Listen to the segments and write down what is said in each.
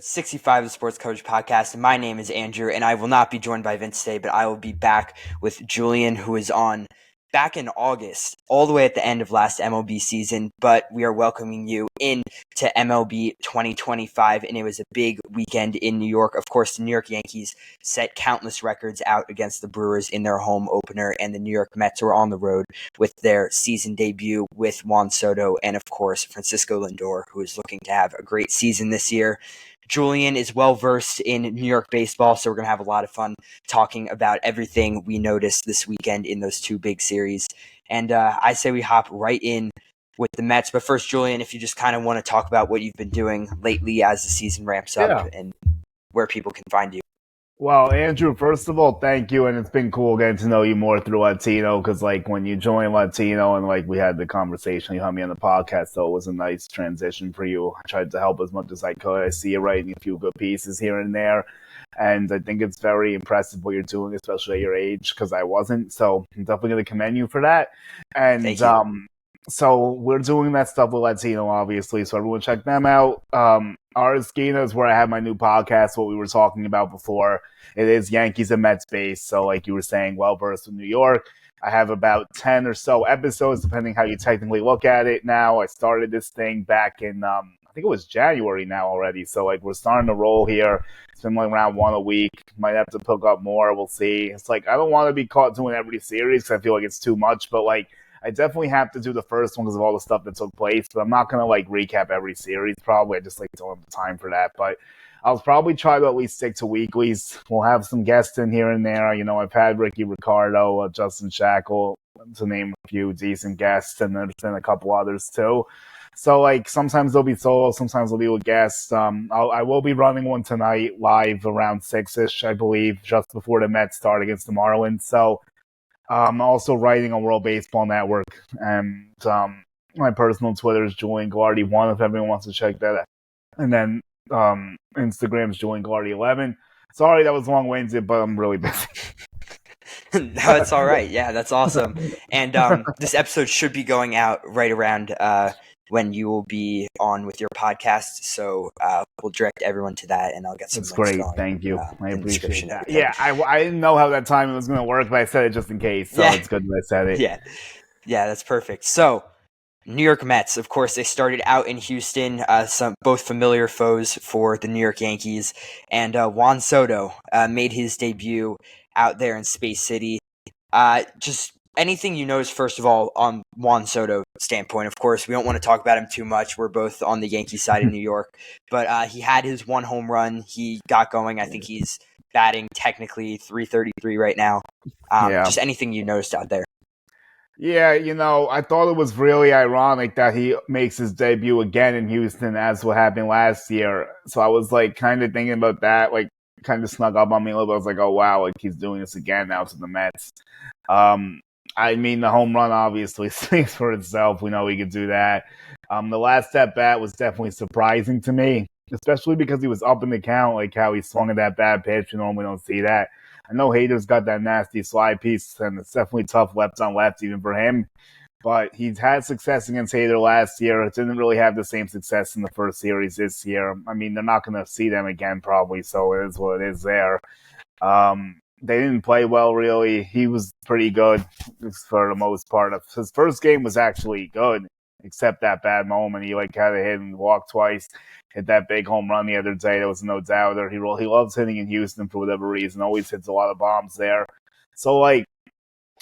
65 of the Sports Coverage Podcast. My name is Andrew, and I will not be joined by Vince today, but I will be back with Julian, who is on back in August, all the way at the end of last MLB season. But we are welcoming you into MLB 2025, and it was a big weekend in New York. Of course, the New York Yankees set countless records out against the Brewers in their home opener, and the New York Mets were on the road with their season debut with Juan Soto and, of course, Francisco Lindor, who is looking to have a great season this year. Julian is well-versed in New York baseball, so we're going to have a lot of fun talking about everything we noticed this weekend in those two big series. And I say we hop right in with the Mets. But first, Julian, if you just kind of want to talk about what you've been doing lately as the season ramps up and where people can find you. Well, Andrew, first of all, thank you, and it's been cool getting to know you more through Latino, because, when you joined Latino and, we had the conversation, you had me on the podcast, so it was a nice transition for you. I tried to help as much as I could. I see you writing a few good pieces here and there, and I think it's very impressive what you're doing, especially at your age, because I wasn't, so I'm definitely going to commend you for that. And thank you. So we're doing that stuff with Latino, obviously, so everyone check them out. Our Esquina is where I have my new podcast, what we were talking about before. It is Yankees and Mets based, so like you were saying, well-versed with New York. I have about 10 or so episodes, depending how you technically look at it now. I started this thing back in, I think it was January now already, so we're starting to roll here. It's been around one a week. Might have to pick up more, we'll see. It's I don't want to be caught doing every series because I feel like it's too much, but I definitely have to do the first one because of all the stuff that took place, but I'm not going to recap every series probably. I just don't have the time for that, but I'll probably try to at least stick to weeklies. We'll have some guests in here and there. I've had Ricky Ricardo, Justin Shackle, to name a few decent guests, and there's been a couple others too. So sometimes they'll be solo, sometimes they'll be with guests. I will be running one tonight live around 6-ish, I believe, just before the Mets start against the Marlins. So I'm also writing on World Baseball Network, and my personal Twitter is Julian Guilarte 1 if everyone wants to check that out. And then Instagram's Julian Guilarte 11. Sorry that was long-winded, but I'm really busy. No, it's all right. Yeah, that's awesome. And this episode should be going out right around when you will be on with your podcast. So we'll direct everyone to that, and I'll get some. That's great. Thank you. I appreciate that. Yeah, I didn't know how that timing was going to work, but I said it just in case. So it's good that I said it. Yeah, that's perfect. So New York Mets, of course, they started out in Houston, both familiar foes for the New York Yankees, and Juan Soto made his debut out there in Space City. Just anything you notice, first of all, on Juan Soto standpoint. Of course, we don't want to talk about him too much. We're both on the Yankee side of New York, but he had his one home run. He got going. I think he's batting technically 333 right now. Just anything you noticed out there. Yeah, I thought it was really ironic that he makes his debut again in Houston as what happened last year. So I was kind of thinking about that, kind of snuck up on me a little bit. I was like, oh wow, he's doing this again now to the Mets. I mean, the home run obviously speaks for itself. We know he could do that. The last at bat was definitely surprising to me, especially because he was up in the count, how he swung at that bad pitch. You normally don't see that. I know Hader's got that nasty slide piece, and it's definitely tough left on left even for him. But he's had success against Hader last year. It didn't really have the same success in the first series this year. I mean, they're not going to see them again probably, so it is what it is there. They didn't play well, really. He was pretty good for the most part. His first game was actually good, except that bad moment. He had a hit and walked twice. Hit that big home run the other day. There was no doubter. He loves hitting in Houston for whatever reason. Always hits a lot of bombs there. So, I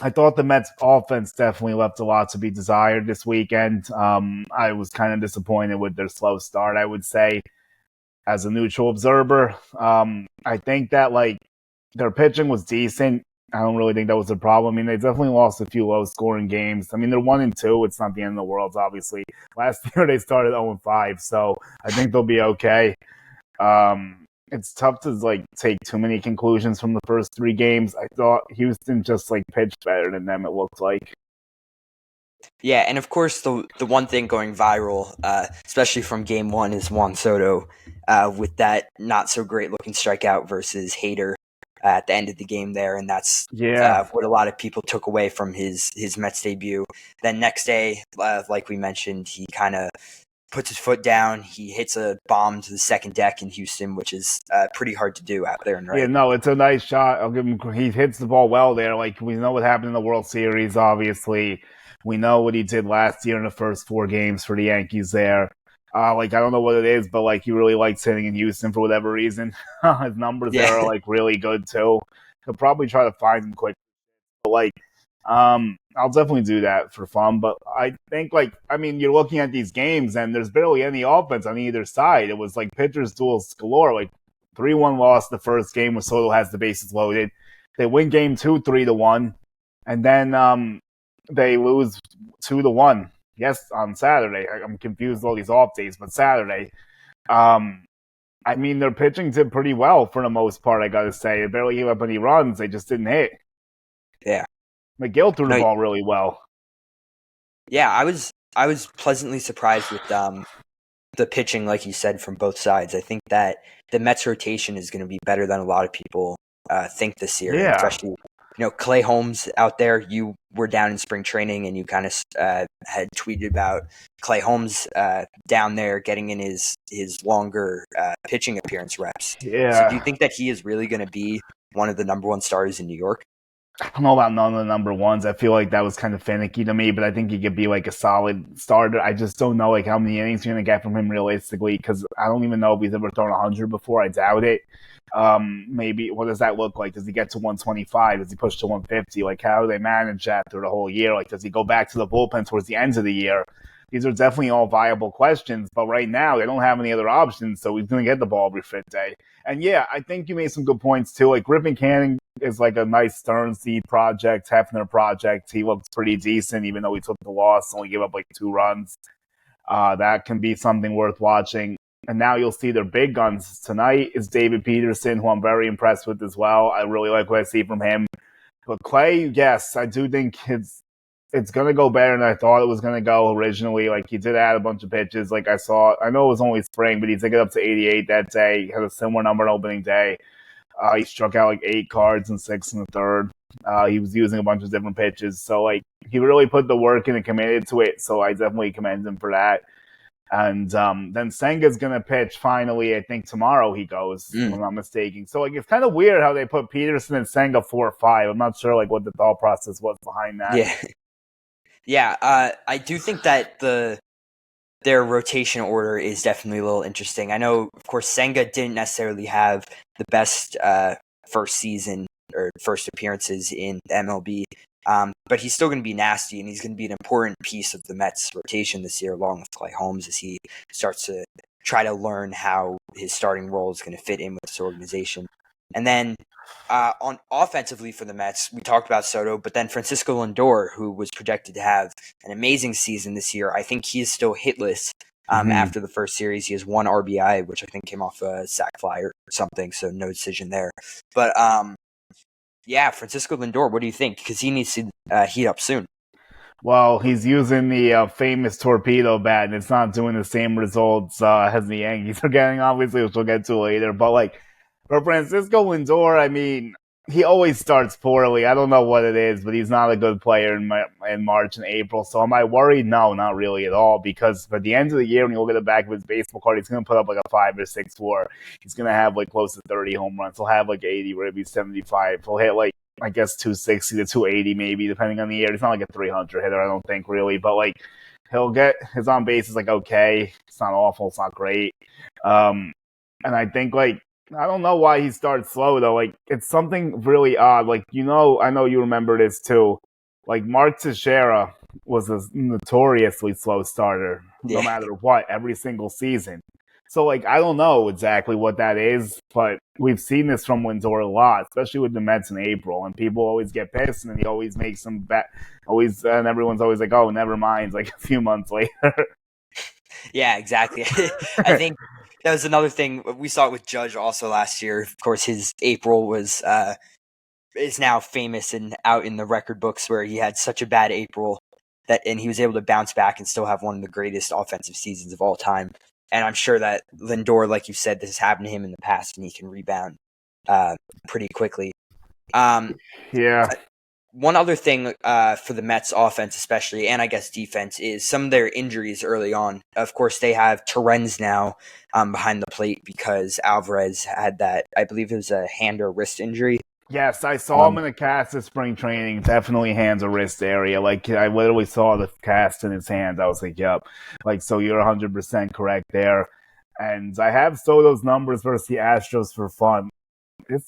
thought the Mets offense definitely left a lot to be desired this weekend. I was kind of disappointed with their slow start, I would say, as a neutral observer. I think that, their pitching was decent. I don't really think that was a problem. I mean, they definitely lost a few low-scoring games. I mean, they're 1-2. It's not the end of the world, obviously. Last year, they started 0-5, so I think they'll be okay. It's tough to, take too many conclusions from the first three games. I thought Houston just, pitched better than them, it looked like. Yeah, and of course, the one thing going viral, especially from Game 1, is Juan Soto with that not-so-great-looking strikeout versus Hader at the end of the game there, and that's what a lot of people took away from his Mets debut. Then next day, like we mentioned, he kind of puts his foot down. He hits a bomb to the second deck in Houston, which is pretty hard to do out there in Yeah, right. no, it's a nice shot. I'll give him. He hits the ball well there. Like we know what happened in the World Series. Obviously, we know what he did last year in the first 4 games for the Yankees. There, like I don't know what it is, but like he really likes hitting in Houston for whatever reason. His numbers Yeah, there are like really good too. He'll probably try to find him quick. But like, I'll definitely do that for fun. But I think like I mean, you're looking at these games and there's barely any offense on either side. It was like pitchers duels galore. Like 3-1 loss the first game where Soto has the bases loaded. They win game 2, 3-1, and then they lose 2-1. Yes, on Saturday. I'm confused with all these off days, but Saturday. Um, I mean, their pitching did pretty well for the most part. I gotta say, they barely gave up any runs. They just didn't hit. yeah. McGill threw the No, ball really well. yeah. I was pleasantly surprised with the pitching, like you said, from both sides. I think that the Mets rotation is going to be better than a lot of people think this year, and Yeah, especially Clay Holmes out there. You were down in spring training, and you kind of had tweeted about Clay Holmes down there getting in his longer pitching appearance reps. So, do you yeah. think that he is really going to be one of the number one stars in New York? I don't know about none of the number ones. I feel like that was kind of finicky to me, but I think he could be like a solid starter. I just don't know like how many innings you're gonna get from him realistically because I don't even know if he's ever thrown 100 before. I doubt it. Maybe what does that look like? Does he get to 125? Does he push to 150? Like how do they manage that through the whole year? Like does he go back to the bullpen towards the end of the year? These are definitely all viable questions, but right now they don't have any other options, so he's going to get the ball every fifth day. And yeah, I think you made some good points too. Like Griffin Canning is like a nice Stern seed project, Hefner project. He looks pretty decent, even though he took the loss, only gave up like 2 runs. That can be something worth watching. And now you'll see their big guns. Tonight is David Peterson, who I'm very impressed with as well. I really like what I see from him. But Clay, yes, I do think it's gonna go better than I thought it was gonna go originally. Like he did add a bunch of pitches. Like I know it was only spring, but he took it up to 88 that day. He had a similar number on opening day. He struck out like 8 cards and 6 in the third. He was using a bunch of different pitches, so like he really put the work in and committed to it. So I definitely commend him for that. And then Senga's gonna pitch finally. I think tomorrow he goes, if I'm not mistaken. So like it's kind of weird how they put Peterson and Senga 4 or 5. I'm not sure like what the thought process was behind that. Yeah, yeah. I do think that their rotation order is definitely a little interesting. I know, of course, Senga didn't necessarily have the best first season or first appearances in the MLB, but he's still going to be nasty, and he's going to be an important piece of the Mets rotation this year, along with Clay Holmes, as he starts to try to learn how his starting role is going to fit in with this organization. And then on offensively for the Mets, we talked about Soto, but then Francisco Lindor, who was projected to have an amazing season this year, I think he is still hitless after the first series. He has 1 RBI, which I think came off a sac fly or something, so no decision there. But yeah, Francisco Lindor, what do you think? Because he needs to heat up soon. Well, he's using the famous torpedo bat, and it's not doing the same results as the Yankees are getting, obviously, which we'll get to later. But, like, for Francisco Lindor, I mean, he always starts poorly. I don't know what it is, but he's not a good player in March and April. So am I worried? No, not really at all, because by the end of the year, when you look at the back of his baseball card, he's going to put up like a 5 or 6 WAR. He's going to have like close to 30 home runs. He'll have like 80, maybe 75. He'll hit like I guess 260 to 280 maybe, depending on the year. He's not like a 300 hitter, I don't think, really. But, like, he'll get his on base is, like, okay. It's not awful. It's not great. And I think, like, I don't know why he starts slow, though. Like, it's something really odd. Like, I know you remember this, too. Like, Mark Teixeira was a notoriously slow starter, no Yeah. matter what, every single season. So, like, I don't know exactly what that is, but we've seen this from Lindor a lot, especially with the Mets in April, and people always get pissed, and then he always makes them and everyone's always like, oh, never mind, like a few months later. Yeah, exactly. I think that was another thing we saw it with Judge also last year. Of course, his April was is now famous and out in the record books where he had such a bad April and he was able to bounce back and still have one of the greatest offensive seasons of all time. And I'm sure that Lindor, like you said, this has happened to him in the past, and he can rebound pretty quickly. Yeah. one other thing for the Mets offense especially, and I guess defense, is some of their injuries early on. Of course, they have Torrens now behind the plate because Alvarez had that, I believe it was a hand or wrist injury. Yes, I saw him in the cast of spring training. Definitely hands or wrist area. Like, I literally saw the cast in his hands. I was like, yep. Like, so you're 100% correct there. And I have Soto's numbers versus the Astros for fun. It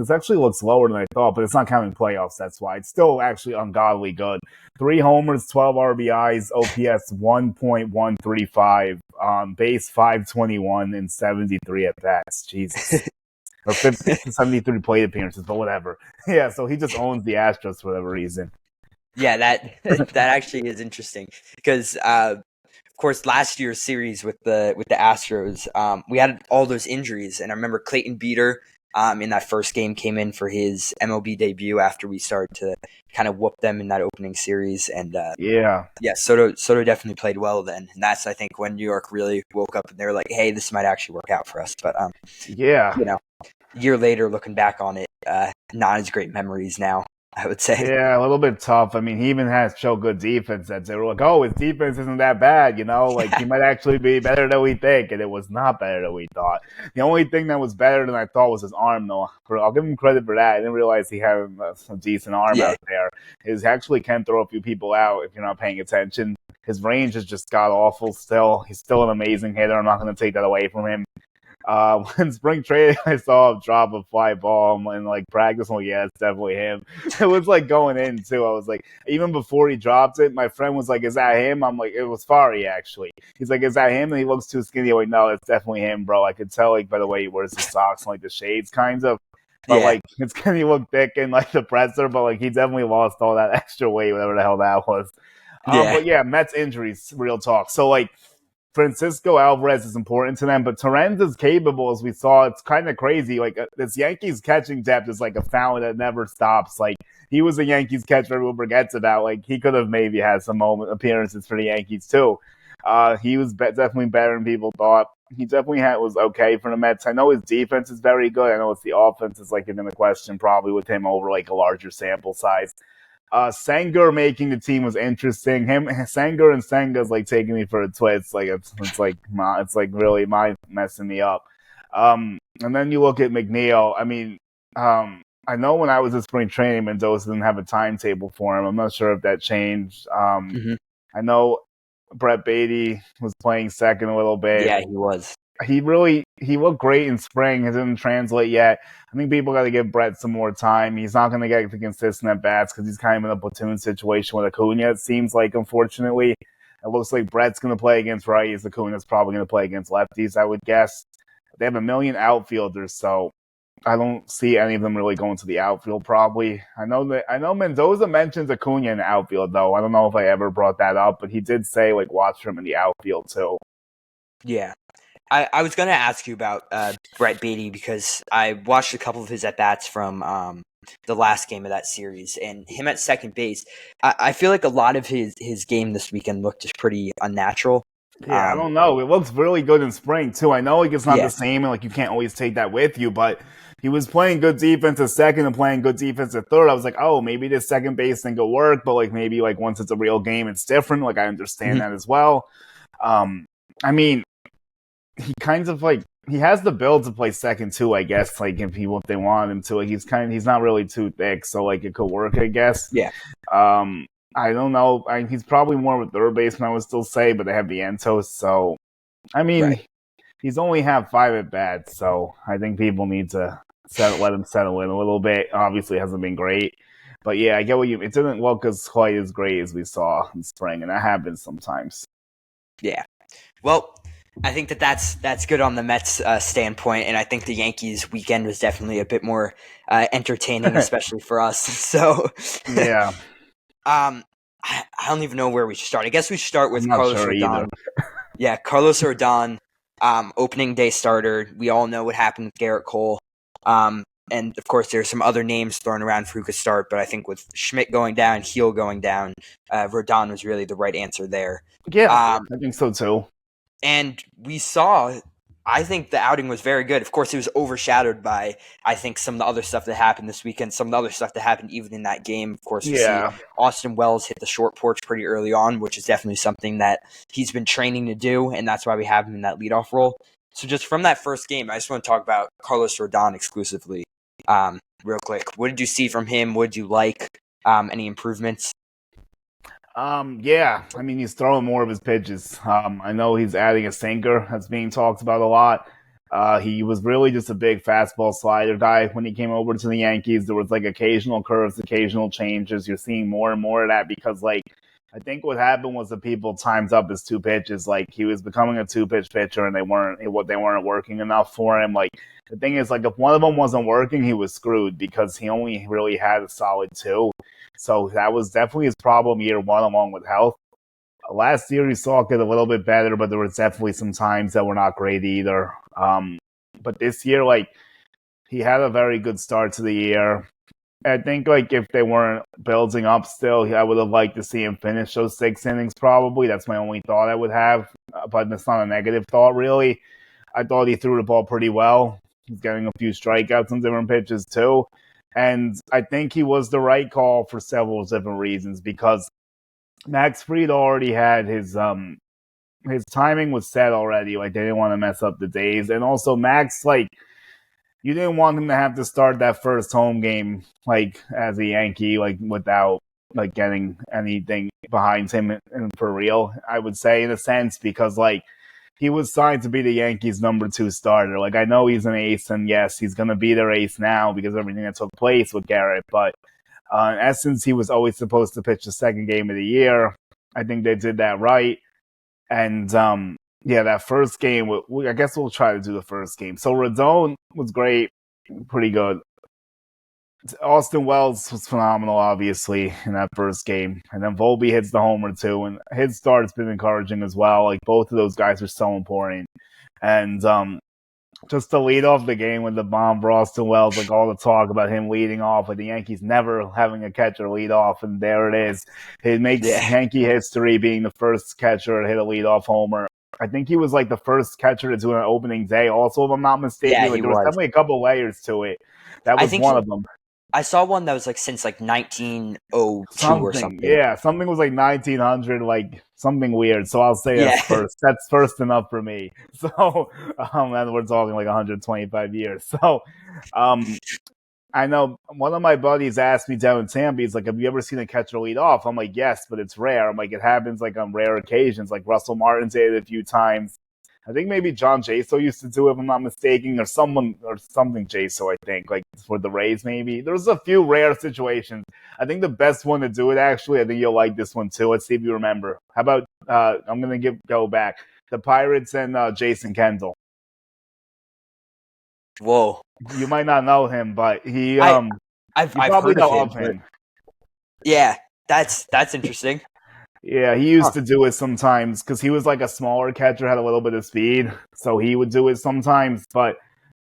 actually looks lower than I thought, but it's not counting playoffs. That's why it's still actually ungodly good. 3 homers, 12 RBIs, OPS 1.135, base 521, and 73 at bats. Jesus. Or 73 plate appearances, but whatever. Yeah, so he just owns the Astros for whatever reason. Yeah, that actually is interesting because, of course, last year's series with the Astros, we had all those injuries, and I remember Clayton Beeter in that first game came in for his MLB debut after we started to kind of whoop them in that opening series, and Soto definitely played well then, and that's I think when New York really woke up and they were like, hey, this might actually work out for us, but a year later, looking back on it, not as great memories now, I would say. Yeah, a little bit tough. I mean, he even has to show good defense. That they were like, oh, his defense isn't that bad, Like, he might actually be better than we think, and it was not better than we thought. The only thing that was better than I thought was his arm, though. I'll give him credit for that. I didn't realize he had a decent arm out there. He actually can throw a few people out if you're not paying attention. His range has just got awful still. He's still an amazing hitter. I'm not going to take that away from him. When spring training, I saw him drop a fly ball and like practice. I'm like, yeah, it's definitely him. It was like going in too. I was like, even before he dropped it, my friend was like, is that him? I'm like, it was Fari actually. He's like, is that him? And he looks too skinny. I'm like, no, it's definitely him, bro. I could tell like by the way he wears his socks and like the shades kind of. But like it's gonna look thick and like the presser, but like he definitely lost all that extra weight, whatever the hell that was. But yeah, Mets injuries, real talk. So like Francisco Alvarez is important to them, but Torrens is capable, as we saw. It's kind of crazy. Like, this Yankees catching depth is like a fountain that never stops. Like, he was a Yankees catcher everyone forgets about. Like, he could have maybe had some appearances for the Yankees, too. He was definitely better than people thought. He definitely was okay for the Mets. I know his defense is very good. I know it's the offense is, like, in the question probably with him over, like, a larger sample size. Sanger making the team was interesting. Sanger and Senga's like taking me for a twist. Like it's like really messing me up. And then you look at McNeil. I mean, I know when I was at spring training, Mendoza didn't have a timetable for him. I'm not sure if that changed. I know Brett Beatty was playing second a little bit. Yeah, he was. He looked great in spring. It didn't translate yet. I think people got to give Brett some more time. He's not going to get the consistent at bats because he's kind of in a platoon situation with Acuna. It seems like, unfortunately, it looks like Brett's going to play against righties. Acuna's probably going to play against lefties, I would guess. They have a million outfielders, so I don't see any of them really going to the outfield. Probably. I know Mendoza mentions Acuna in the outfield though. I don't know if I ever brought that up, but he did say like watch for him in the outfield too. Yeah. I was going to ask you about Brett Beatty because I watched a couple of his at-bats from the last game of that series, and him at second base, I feel like a lot of his game this weekend looked just pretty unnatural. Yeah, I don't know. It looks really good in spring, too. I know like it's not the same, and like you can't always take that with you, but he was playing good defense at second and playing good defense at third. I was like, oh, maybe this second base thing could work, but like maybe like once it's a real game, it's different. Like I understand that as well. I mean, he kind of like he has the build to play second too, I guess. Like if they want him to, like he's not really too thick, so like it could work, I guess. Yeah. I don't know. He's probably more of a third baseman, I would still say, but they have Vientos, so I mean, he's only had 5 at bats, so I think people need to let him settle in a little bit. Obviously, it hasn't been great, but yeah, I get what you. It didn't look quite as great as we saw in spring, and that happens sometimes. Yeah. Well, I think that's good on the Mets standpoint, and I think the Yankees weekend was definitely a bit more entertaining, especially for us. So yeah, I don't even know where we should start. I guess we should start with Carlos Rodon. Yeah, Carlos Rodon, opening day starter. We all know what happened with Garrett Cole, and of course there's some other names thrown around for who could start. But I think with Schmidt going down, Heel going down, Rodon was really the right answer there. Yeah, I think so too. And we saw I think the outing was very good. Of course, it was overshadowed by, I think, some of the other stuff that happened this weekend, some of the other stuff that happened even in that game. Of course, we see Yeah. Austin Wells hit the short porch pretty early on, which is definitely something that he's been training to do, and that's why we have him in that leadoff role. So just from that first game, I just want to talk about Carlos Rodon exclusively real quick. What did you see from him? What did you like? Any improvements? Yeah, I mean, he's throwing more of his pitches. I know he's adding a sinker that's being talked about a lot. He was really just a big fastball slider guy when he came over to the Yankees. There was like occasional curves, occasional changes. You're seeing more and more of that because, like, I think what happened was the people timed up his two pitches. Like, he was becoming a two-pitch pitcher, and they weren't working enough for him. Like, the thing is, like, if one of them wasn't working, he was screwed because he only really had a solid two. So that was definitely his problem year one, along with health. Last year, he saw it get a little bit better, but there was definitely some times that were not great either. But this year, like, he had a very good start to the year. I think, like, if they weren't building up still, I would have liked to see him finish those 6 innings probably. That's my only thought I would have, but it's not a negative thought, really. I thought he threw the ball pretty well. He's getting a few strikeouts on different pitches, too. And I think he was the right call for several different reasons because Max Fried already had his timing was set already. Like, they didn't want to mess up the days. And also, Max, like, you didn't want him to have to start that first home game, like, as a Yankee, like, without, like, getting anything behind him for real, I would say, in a sense, because, like, he was signed to be the Yankees' number 2 starter. Like, I know he's an ace, and yes, he's going to be their ace now because of everything that took place with Garrett. But in essence, he was always supposed to pitch the second game of the year. I think they did that right. And, yeah, that first game, I guess we'll try to do the first game. So Rodon was great, pretty good. Austin Wells was phenomenal, obviously, in that first game. And then Volpe hits the homer, too. And his start's been encouraging as well. Like, both of those guys are so important. And just to lead off the game with the bomb for Austin Wells, like, all the talk about him leading off, with the Yankees never having a catcher lead off. And there it is. It makes Yankee history being the first catcher to hit a leadoff homer. I think he was, like, the first catcher to do an opening day also, if I'm not mistaken. Yeah, like, there was definitely a couple layers to it. That was one of them. I saw one that was like since like 1902 or something. Yeah, something was like 1900, like something weird. So I'll say that's first. That's first enough for me. So, and we're talking like 125 years. So, I know one of my buddies asked me down in Tampa, he's like, have you ever seen a catcher lead off? I'm like, yes, but it's rare. I'm like, it happens like on rare occasions. Like Russell Martin did it a few times. I think maybe John Jaso used to do it, if I'm not mistaken, or something Jaso, I think, like for the Rays maybe. There's a few rare situations. I think the best one to do it, actually, I think you'll like this one too. Let's see if you remember. How about, I'm going to go back. The Pirates and Jason Kendall. Whoa. You might not know him, but he, I've probably heard know of him. Yeah, that's interesting. Yeah, he used to do it sometimes because he was like a smaller catcher, had a little bit of speed, so he would do it sometimes. But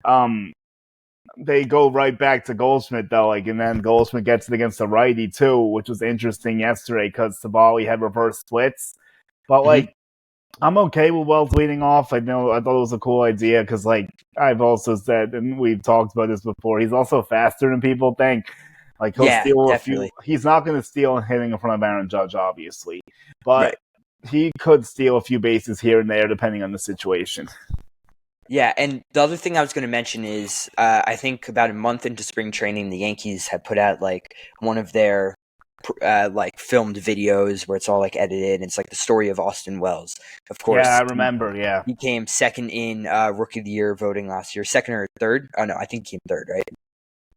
they go right back to Goldschmidt though, like, and then Goldschmidt gets it against the righty too, which was interesting yesterday because Savali had reverse splits. But like, I'm okay with Wells leading off. I thought it was a cool idea because, like, I've also said, and we've talked about this before, he's also faster than people think. Like, he'll steal definitely. He's not going to steal hitting in front of Aaron Judge, obviously. But he could steal a few bases here and there, depending on the situation. Yeah, and the other thing I was going to mention is I think about a month into spring training, the Yankees had put out, like, one of their like filmed videos where it's all like edited. And it's like the story of Austin Wells. Of course. Yeah, I remember, He came second in Rookie of the Year voting last year. Second or third? Oh, no, I think he came third, right?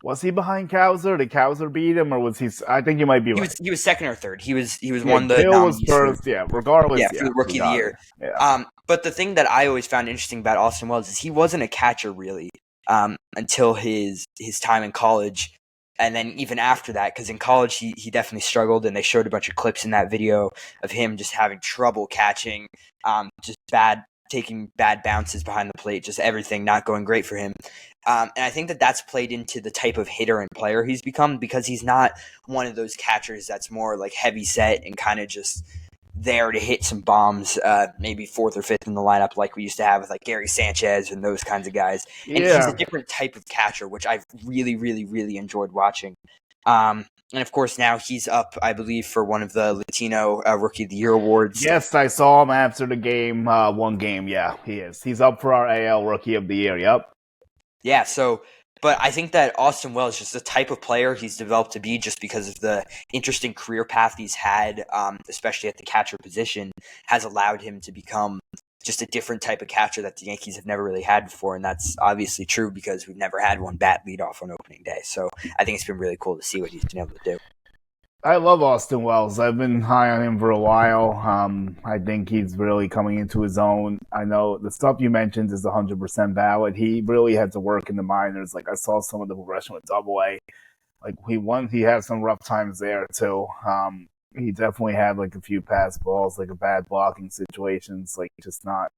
Was he behind Cowser? Did Cowser beat him, or was he? I think you might be right. He was second or third. He was one of the Hill was first. Regardless. For the Rookie of the Year. Yeah. But the thing that I always found interesting about Austin Wells is he wasn't a catcher really until his time in college, and then even after that, because in college he definitely struggled, and they showed a bunch of clips in that video of him just having trouble catching, just taking bad bounces behind the plate, just everything not going great for him. And I think that's played into the type of hitter and player he's become, because he's not one of those catchers that's more like heavy set and kind of just there to hit some bombs, maybe fourth or fifth in the lineup like we used to have with like Gary Sanchez and those kinds of guys. And he's a Yeah. different type of catcher, which I've really, really, really enjoyed watching. And of course, now he's up, I believe, for one of the Latino Rookie of the Year awards. Yes, I saw him after the game, one game. Yeah, he is. He's up for our AL Rookie of the Year. Yep. Yeah, so, but I think that Austin Wells, just the type of player he's developed to be just because of the interesting career path he's had, especially at the catcher position, has allowed him to become just a different type of catcher that the Yankees have never really had before. And that's obviously true because we've never had one bat leadoff on opening day. So I think it's been really cool to see what he's been able to do. I love Austin Wells. I've been high on him for a while. I think he's really coming into his own. I know the stuff you mentioned is 100% valid. He really had to work in the minors. Like I saw some of the progression with Double-A. Like he had some rough times there too. He definitely had like a few pass balls, like a bad blocking situations, like just not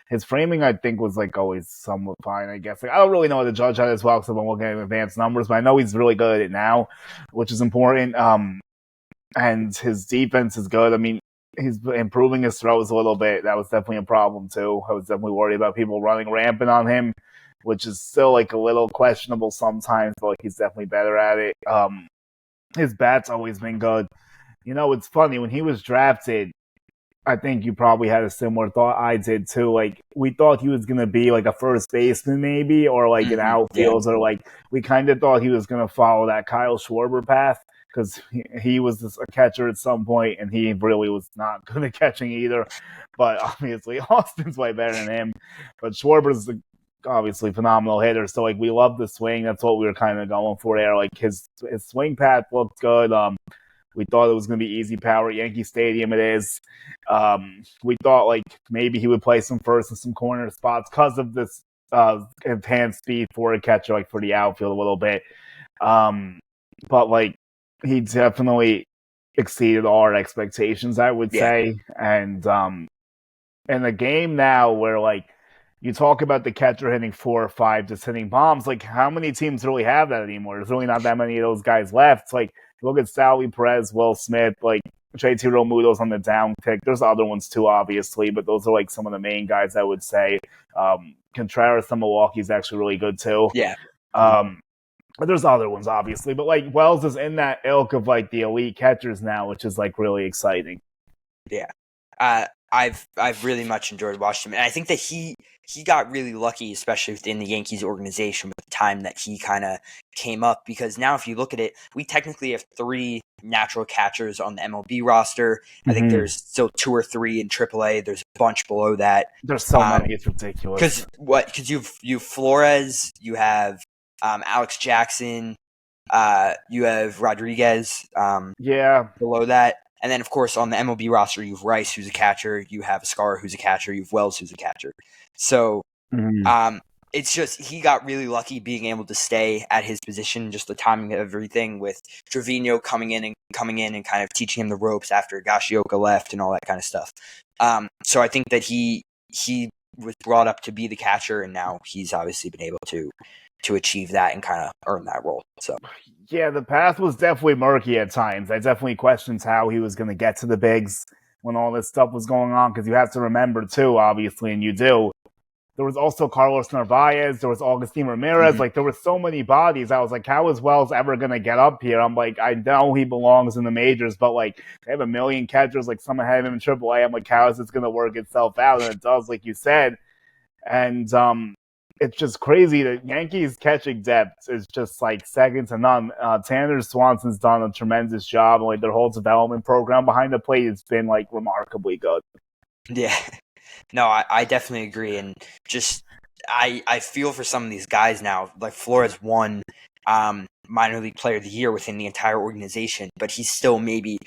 his framing. I think was like always somewhat fine. I guess like I don't really know how to judge that as well because I've been looking at advanced numbers, but I know he's really good at it now, which is important. And his defense is good. I mean, he's improving his throws a little bit. That was definitely a problem too. I was definitely worried about people running rampant on him, which is still like a little questionable sometimes, but like he's definitely better at it. His bat's always been good. You know, it's funny when he was drafted. I think you probably had a similar thought. I did too. Like we thought he was gonna be like a first baseman maybe, or like an outfield, or like we kind of thought he was gonna follow that Kyle Schwarber path because he was a catcher at some point, and he really was not good at catching either. But obviously, Austin's way better than him. But Schwarber's obviously phenomenal hitter. So like we love the swing. That's what we were kind of going for there. Like his swing path looked good. We thought it was going to be easy power at Yankee Stadium. It is. We thought like maybe he would play some first and some corner spots because of this enhanced speed for a catcher, like for the outfield a little bit. But like he definitely exceeded all our expectations, I would say. And in a game now where like you talk about the catcher hitting 4 or 5 just hitting bombs, like how many teams really have that anymore? There's really not that many of those guys left. It's like look at Sally Perez, Will Smith, like JT Realmuto's on the down tick. There's other ones too, obviously, but those are like some of the main guys I would say. Contreras from Milwaukee's actually really good too. Yeah. But there's other ones, obviously. But like Wells is in that ilk of like the elite catchers now, which is like really exciting. Yeah. I've really much enjoyed watching him. And I think that he got really lucky, especially within the Yankees organization, with the time that he kind of came up. Because now if you look at it, we technically have 3 natural catchers on the MLB roster. I think there's still 2 or 3 in AAA. There's a bunch below that. There's so many, it's ridiculous. Because you've Flores, you have Alex Jackson, you have Rodriguez below that. And then, of course, on the MLB roster, you have Rice, who's a catcher. You have Escar, who's a catcher. You have Wells, who's a catcher. So it's just he got really lucky being able to stay at his position, just the timing of everything with Trevino coming in and kind of teaching him the ropes after Gashioka left and all that kind of stuff. So I think that he was brought up to be the catcher, and now he's obviously been able to achieve that and kind of earn that role. So yeah, the path was definitely murky at times. I definitely questioned how he was going to get to the bigs when all this stuff was going on, because you have to remember too, obviously, and you do. There was also Carlos Narvaez. There was Augustine Ramirez. Like there were so many bodies. I was like, how is Wells ever going to get up here? I'm like, I know he belongs in the majors, but like they have a million catchers. Like some ahead of him in AAA. I'm like, how is this going to work itself out? And it does, like you said. And it's just crazy that Yankees catching depth is just like second to none. Tanner Swanson's done a tremendous job. Like their whole development program behind the plate has been like remarkably good. Yeah, no, I definitely agree. And just I feel for some of these guys now. Like Flores won minor league player of the year within the entire organization, but he's still maybe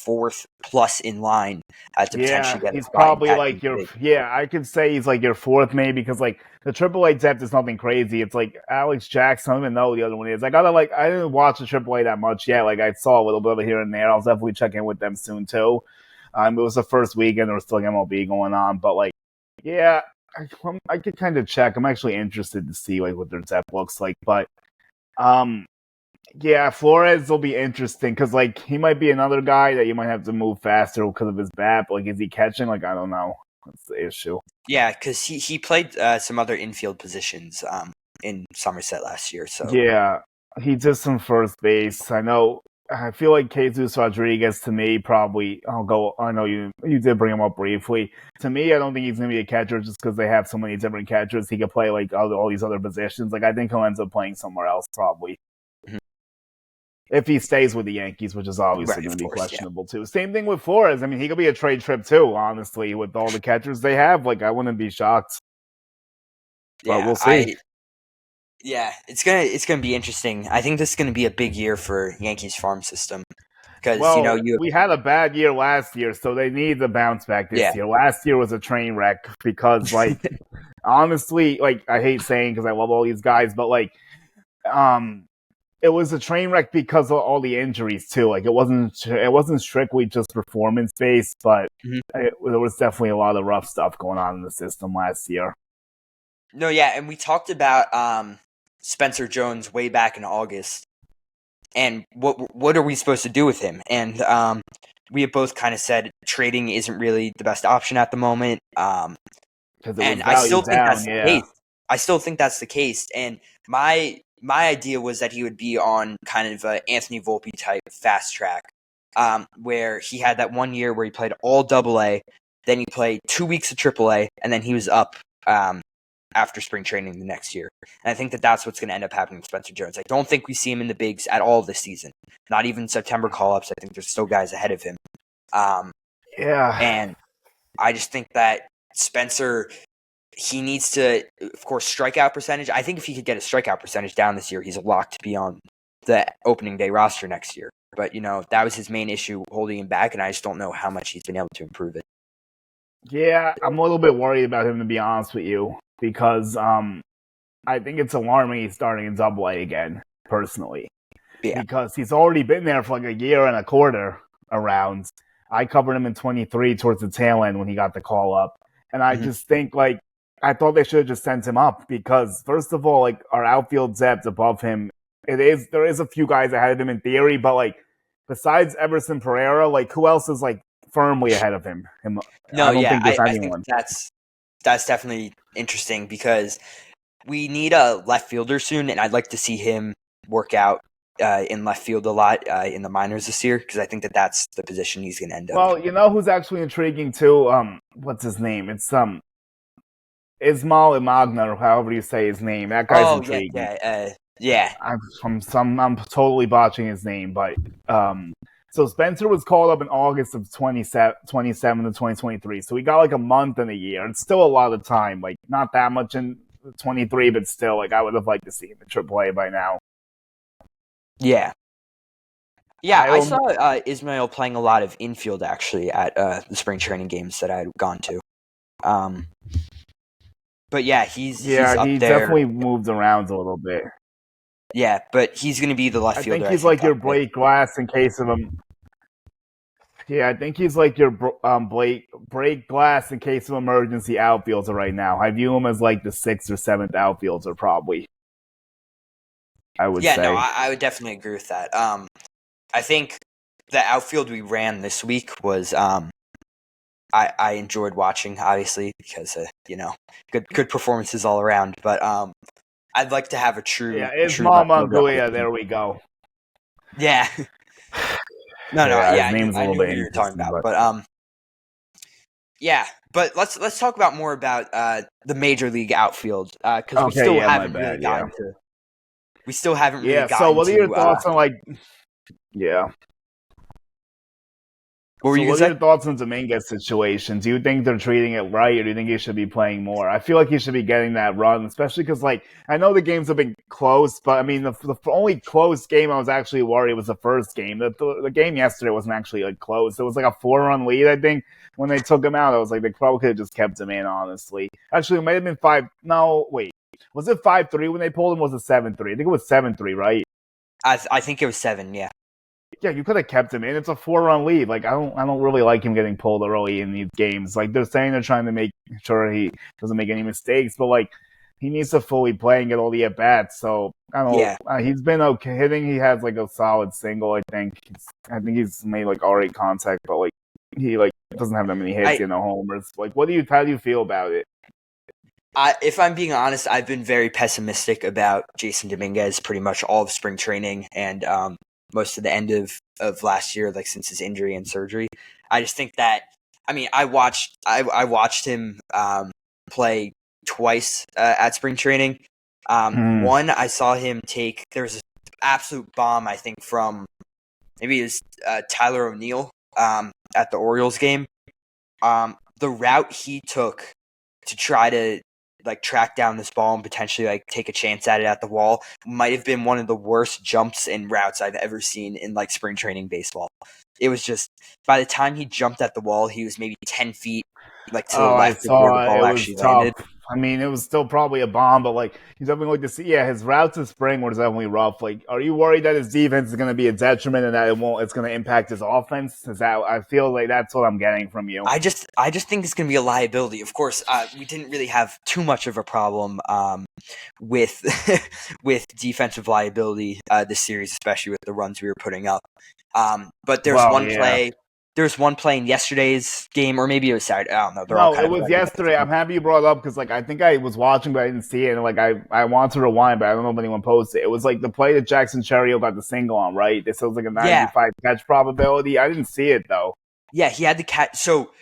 4th plus in line to potentially get. He's probably like I could say he's like your 4th maybe, because like the AAA depth is nothing crazy. It's like Alex Jackson. I don't even know who the other one is. I didn't watch the AAA that much yet. Like I saw a little bit of it here and there. I'll definitely check in with them soon too. It was the first weekend. There was still MLB going on, but like, yeah, I could kind of check. I'm actually interested to see like what their depth looks like, but Yeah, Flores will be interesting because like he might be another guy that you might have to move faster because of his bat. Like, is he catching? Like, I don't know. That's the issue. Yeah, because he played some other infield positions in Somerset last year. So Yeah, he did some first base. I know. I feel like Jesus Rodriguez to me probably. I'll go. I know you did bring him up briefly. To me, I don't think he's gonna be a catcher just because they have so many different catchers. He could play like all these other positions. Like I think he'll end up playing somewhere else probably Mhm. if he stays with the Yankees, which is obviously right, going of to be course, yeah, questionable too. Same thing with Flores. I mean, he could be a trade trip too. Honestly, with all the catchers they have, like I wouldn't be shocked. But yeah. we'll see. Yeah, it's gonna be interesting. I think this is gonna be a big year for Yankees farm system because Well, you we had a bad year last year, so they need to bounce back this yeah year. Last year was a train wreck because, like, honestly, like I hate saying because I love all these guys, but like, um, it was a train wreck because of all the injuries too. Like, it wasn't strictly just performance based, but Mhm. there was definitely a lot of rough stuff going on in the system last year. No, yeah, and we talked about Spencer Jones way back in August, and what are we supposed to do with him? And we have both kind of said trading isn't really the best option at the moment. Because it was And I valued still think down, that's the yeah. case. I still think that's the case. And my idea was that he would be on kind of a Anthony Volpe type fast track, where he had that 1 year where he played all Double A, then he played 2 weeks of Triple A, and then he was up after spring training the next year. And I think that that's what's going to end up happening with Spencer Jones. I don't think we see him in the bigs at all this season. Not even September call ups. I think there's still guys ahead of him. Yeah. And I just think that Spencer, he needs to, of course, strikeout percentage. I think if he could get his strikeout percentage down this year, he's a lock to be on the opening day roster next year. But, that was his main issue holding him back, and I just don't know how much he's been able to improve it. Yeah, I'm a little bit worried about him to be honest with you because I think it's alarming he's starting in Double A again, personally, Yeah. because he's already been there for like a year and a quarter around. I covered him in 23 towards the tail end when he got the call up, and I Mhm. just think like I thought they should have just sent him up because first of all, like our outfield depth above him, there is a few guys ahead of him in theory, but like besides Everson Pereira, like who else is like firmly ahead of him? No, I don't yeah, think there's I think anyone. that's definitely interesting because we need a left fielder soon, and I'd like to see him work out in left field a lot in the minors this year because I think that that's the position he's going to end up. Well, you know who's actually intriguing too? What's his name? It's Ismail Imagna, or however you say his name. That guy's Oh yeah, intriguing. yeah. I'm totally botching his name, but so Spencer was called up in August of 27 to 2023. So we got like a month and a year. It's still a lot of time. Like not that much in 23, but still, like I would have liked to see him in AAA by now. Yeah. Yeah, I I don't. saw Ismail playing a lot of infield actually at the spring training games that I had gone to. Um, but yeah, he's Yeah, up he there. definitely moved around a little bit. Yeah, but he's going to be the left I fielder, think I he's think, like up your there. Blake Glass in case of him. Yeah, I think he's like your break glass in case of emergency outfielder right now. I view him as like the sixth or seventh outfielder, probably. I would Yeah, no, say. I would definitely agree with that. I think the outfield we ran this week was I enjoyed watching, obviously, because good performances all around. But I'd like to have a Yeah, true Ismail left fielder up there. Mongolia. There we go. Yeah, no, Yeah, yeah, his name's a I little knew bit who you were talking interesting, about, but but yeah, but let's talk about more about the major league outfield because okay, yeah, my bad. Yeah, we still haven't really yeah. So, gotten what are your to thoughts on like? Yeah. what were So, you gonna what are say? your thoughts on Dominguez situation? Do you think they're treating it right, or do you think he should be playing more? I feel like he should be getting that run, especially because, like, I know the games have been close, but I mean, the only close game I was actually worried was the first game. The game yesterday wasn't actually like close. It was like a 4-run lead, I think. When they took him out, I was like, they probably could have just kept him in. Honestly, actually, it might have been 5. No, wait, was it 5-3 when they pulled him? Was it 7-3? I think it was 7-3, right? I think it was 7. Yeah, Yeah, you could have kept him in. It's a 4-run lead. Like I don't really like him getting pulled early in these games. Like they're saying they're trying to make sure he doesn't make any mistakes, but like he needs to fully play and get all the at bats. So I don't know. Yeah, He's been okay hitting. He has like a solid single. I think he's made like already contact, but like he like doesn't have that many hits, I, homers. Like, how do you feel about it? if I'm being honest, I've been very pessimistic about Jason Dominguez pretty much all of spring training and most of the end of last year, like since his injury and surgery. I just think that I watched him play twice at spring training. One, I saw him take. There was an absolute bomb, I think, from maybe it was Tyler O'Neill at the Orioles game. The route he took to try to like track down this ball and potentially like take a chance at it at the wall might have been one of the worst jumps and routes I've ever seen in like spring training baseball. It was just by the time he jumped at the wall, he was maybe 10 feet like to the Oh, I left of where the saw it. ball It was actually tough. landed. I mean, it was still probably a bomb, but like he's definitely like to see. Yeah, his route to spring was definitely rough. Like, are you worried that his defense is going to be a detriment and that it's going to impact his offense? Is that I feel like that's what I'm getting from you. I just think it's going to be a liability. Of course, we didn't really have too much of a problem with with defensive liability this series, especially with the runs we were putting up. But there's Well, one yeah. play. There was one play in yesterday's game, or maybe it was Saturday. I don't know. They're all No, kind it of was blended at this yesterday. I'm point. happy you brought it up because, like, I think I was watching, but I didn't see it. And, like, I want to rewind, but I don't know if anyone posted it. It was, like, the play that Jackson Cherrio got the single on, right? This was, like, a Yeah, 95 catch probability. I didn't see it, though. yeah, he had the catch. So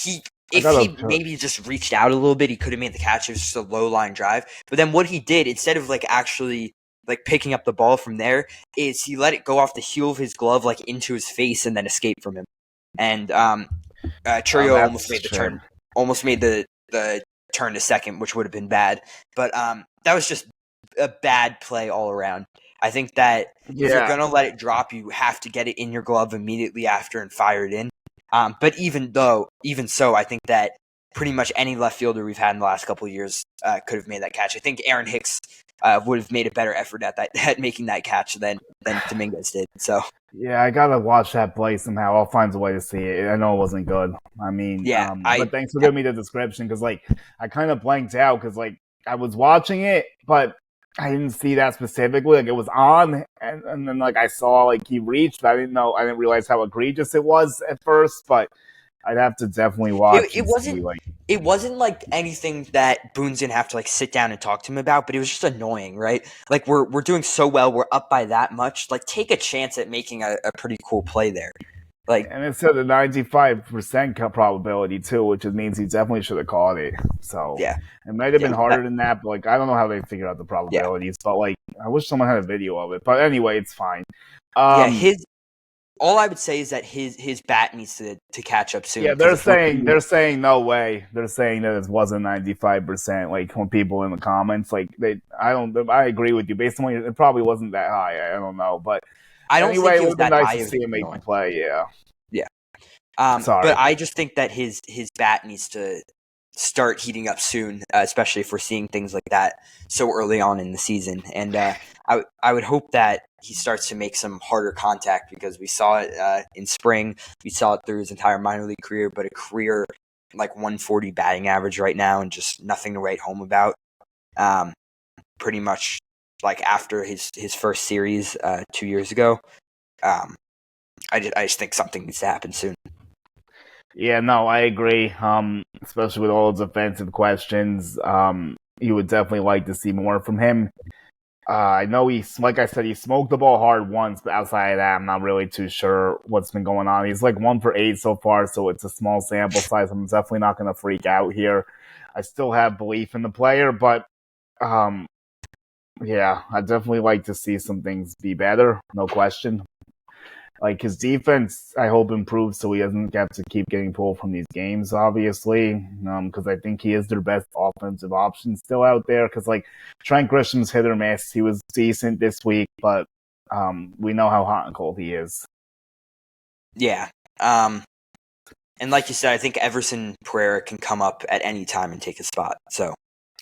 I if he gotta. maybe just reached out a little bit, he could have made the catch. It was just a low line drive. But then what he did, instead of like actually like picking up the ball from there, is he let it go off the heel of his glove like into his face and then escape from him. And Churio almost That's made the true. turn, almost made the turn to second, which would have been bad. But that was just a bad play all around. I think that if you're Yeah. gonna let it drop, you have to get it in your glove immediately after and fire it in. But even so, I think that pretty much any left fielder we've had in the last couple of years could have made that catch. I think Aaron Hicks would have made a better effort at making that catch than Dominguez did. So Yeah, I gotta watch that play somehow. I'll find a way to see it. I know it wasn't good. I mean, yeah, but thanks for giving me the description because, like, I kind of blanked out because, like, I was watching it, but I didn't see that specifically. Like, it was on, and then, like, I saw, like, he reached, but I didn't realize how egregious it was at first, but I'd have to definitely watch it and wasn't see, like, it wasn't like anything that Boone's gonna have to like sit down and talk to him about, but it was just annoying, right? Like we're doing so well, we're up by that much. Like take a chance at making a pretty cool play there. Like and it said a 95% probability too, which means he definitely should have caught it. So yeah, it might have yeah, been harder than that, but like I don't know how they figured out the yeah, probabilities. But like I wish someone had a video of it. But anyway, it's fine. yeah. Um, All I would say is that his bat needs to catch up soon yeah, because if we're they're saying no way. They're saying that it wasn't 95%. Like when people in the comments, like I agree with you. Based on what it probably wasn't that high. I don't know, but I don't think anyway, it it would was have been that nice high. to It was see him just make the annoying. play. Yeah. Yeah. But Sorry. I just think that his bat needs to start heating up soon, especially if we're seeing things like that so early on in the season. And I would hope that he starts to make some harder contact because we saw it in spring. We saw it through his entire minor league career, but a career like 140 batting average right now and just nothing to write home about. Pretty much like after his first series 2 years ago. I just think something needs to happen soon. Yeah, no, I agree. Especially with all his offensive questions, you would definitely like to see more from him. I know like I said, he smoked the ball hard once, but outside of that, I'm not really too sure what's been going on. He's like 1 for 8 so far, so it's a small sample size. I'm definitely not going to freak out here. I still have belief in the player, but um, yeah, I definitely like to see some things be better, no question. Like his defense, I hope improves so he doesn't have to keep getting pulled from these games. Obviously, because I think he is their best offensive option still out there. Because like Trent Grisham's hit or miss, he was decent this week, but we know how hot and cold he is. Yeah. And like you said, I think Everson Pereira can come up at any time and take his spot. So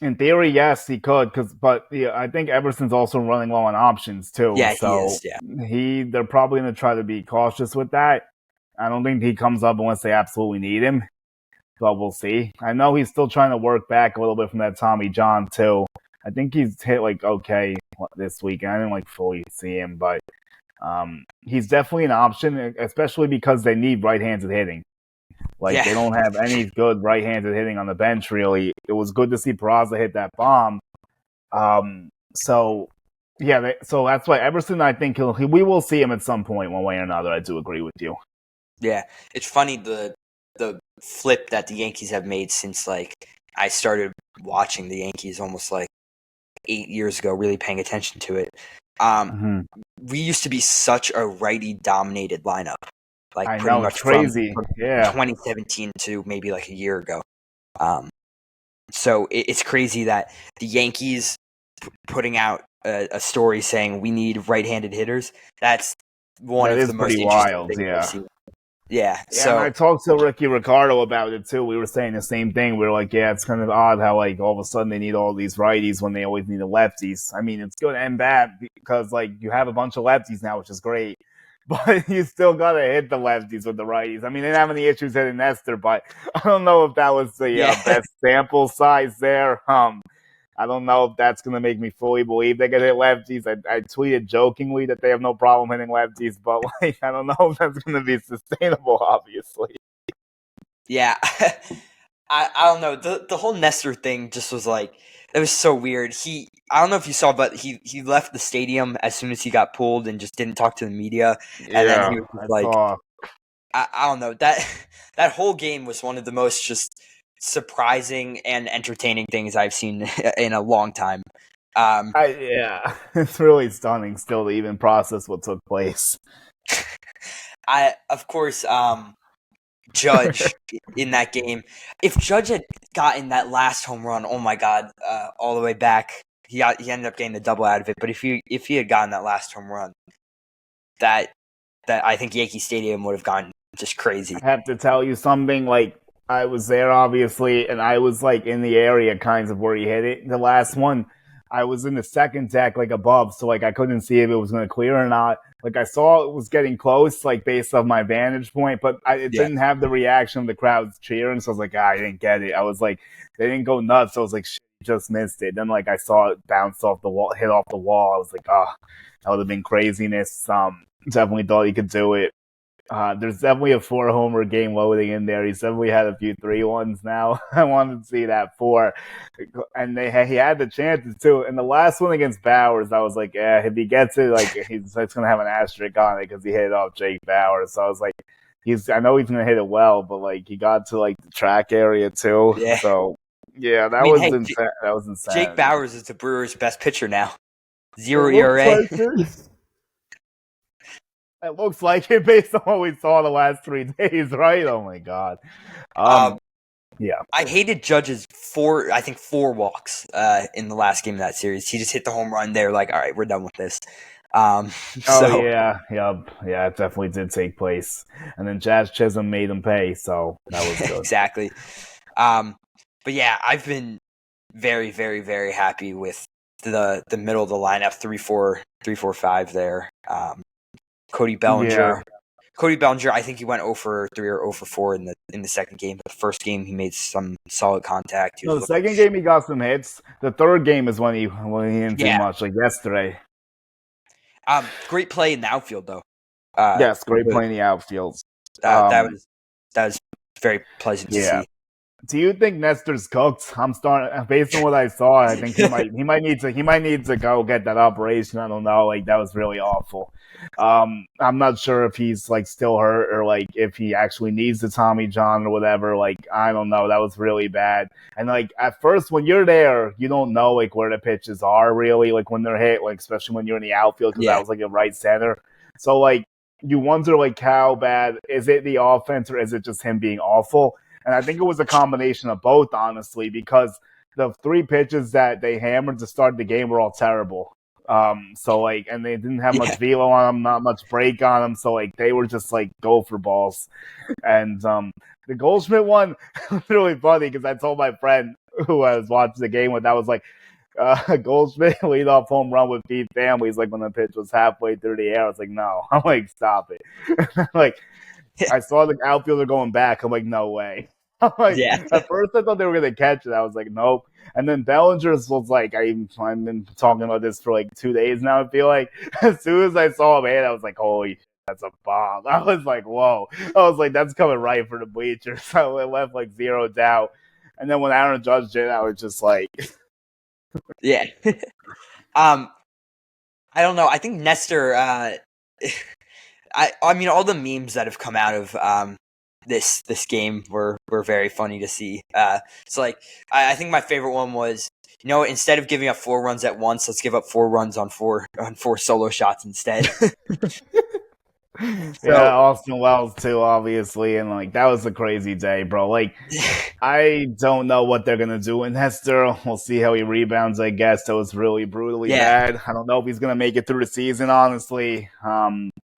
In theory, yes, he could, but yeah, I think Everson's also running low on options too. yeah, he So is. Yeah, they're probably going to try to be cautious with that. I don't think he comes up unless they absolutely need him, but we'll see. I know he's still trying to work back a little bit from that Tommy John too. I think he's hit like okay this week. I didn't like fully see him, but he's definitely an option, especially because they need right-handed hitting. Like they don't have any good right-handed hitting on the bench. Really, it was good to see Peraza hit that bomb. So that's why Everson. I think we will see him at some point, one way or another. I do agree with you. Yeah, it's funny the flip that the Yankees have made since like I started watching the Yankees almost like 8 years ago, really paying attention to it. We used to be such a righty dominated lineup, like I pretty know, much it's crazy. from Yeah, 2017 to maybe like a year ago. So it's crazy that the Yankees putting out a story saying we need right-handed hitters. That's one that of is the most pretty interesting wild. things Yeah. I've seen. Yeah, Yeah, and I talked to Ricky Ricardo about it too. We were saying the same thing. We were like, yeah, it's kind of odd how like all of a sudden they need all these righties when they always need the lefties. I mean, it's good and bad because like you have a bunch of lefties now, which is great, but you still gotta hit the lefties with the righties. I mean, they didn't have any issues hitting Nestor, but I don't know if that was the best sample size there. I don't know if that's going to make me fully believe they can hit lefties. I tweeted jokingly that they have no problem hitting lefties, but like I don't know if that's going to be sustainable, obviously. Yeah. I don't know. The whole Nestor thing just was like, it was so weird. I don't know if you saw, but he left the stadium as soon as he got pulled and just didn't talk to the media. And then he was just like, I don't know. That whole game was one of the most just surprising and entertaining things I've seen in a long time. It's really stunning still to even process what took place. Of course, Judge in that game. If Judge had gotten that last home run, oh my God, all the way back, he ended up getting the double out of it. But if he had gotten that last home run, that I think Yankee Stadium would have gone just crazy. I have to tell you something. Like I was there, obviously, and I was like in the area, kinds of where he hit it. The last one, I was in the second deck, like above, so like I couldn't see if it was going to clear or not. Like I saw it was getting close, like based off my vantage point, but it didn't have the reaction of the crowd cheering. So I was like, I didn't get it. I was like, they didn't go nuts. So I was like, shit, just missed it. Then like I saw it bounce off the wall, hit off the wall. I was like, that would have been craziness. Definitely thought he could do it. There's definitely a 4-homer game loading in there. He's definitely had a few 3-1s now. I wanted to see that 4. And he had the chances too. And the last one against Bowers, I was like, if he gets it, like it's going to have an asterisk on it because he hit it off Jake Bowers. So I was like, I know he's going to hit it well, but like he got to like the track area too. Yeah. So yeah, that was insane. That was insane. Jake Bowers is the Brewers' best pitcher now. 0 ERA. It looks like it based on what we saw the last 3 days, right? Oh my God. Yeah. I hated Judge's 4 walks in the last game of that series. He just hit the home run there, like, all right, we're done with this. Yeah, it definitely did take place. And then Jazz Chisholm made him pay, so that was good. Exactly. But yeah, I've been very, very, very happy with the middle of the lineup, 3-4-5 there. Cody Bellinger. Yeah. Cody Bellinger, I think he went 0 for 3 or 0 for 4 in the second game. The first game, he made some solid contact. No, the second game he got some hits. The third game is when he didn't do much, like yesterday. Great play in the outfield, though. Yes, great play in the outfield. That was very pleasant to see. Do you think Nestor's cooked? I'm starting based on what I saw. I think he might need to go get that operation. I don't know. Like that was really awful. I'm not sure if he's like still hurt or like if he actually needs the Tommy John or whatever. Like I don't know. That was really bad. And like at first when you're there, you don't know like where the pitches are really. Like when they're hit, like especially when you're in the outfield because that was like a right center. So like you wonder like how bad is it the offense or is it just him being awful? And I think it was a combination of both, honestly, because the 3 pitches that they hammered to start the game were all terrible. So like, and they didn't have much velo on them, not much break on them. So like, they were just like gopher balls. And the Goldschmidt one was really funny because I told my friend who I was watching the game with, I was like, Goldschmidt leadoff home run with Pete Families. Like when the pitch was halfway through the air, I was like, no, I'm like, stop it. Like, I saw the outfielder going back. I'm like, no way. I'm like, at first I thought they were going to catch it. I was like, nope. And then Bellinger's was like, I've been talking about this for like 2 days now. I feel like as soon as I saw him hit, I was like, holy shit, that's a bomb. I was like, whoa. I was like, that's coming right for the bleachers. So it left like zero doubt. And then when Aaron Judge did, I was just like, yeah. I don't know. I think Nestor. I mean, all the memes that have come out of this game were very funny to see. So like, I think my favorite one was, instead of giving up 4 runs at once, let's give up 4 runs on four solo shots instead. yeah, Austin Wells too, obviously, and like that was a crazy day, bro. Like, I don't know what they're gonna do in Hester. We'll see how he rebounds. I guess that was really brutally bad. I don't know if he's gonna make it through the season. Honestly,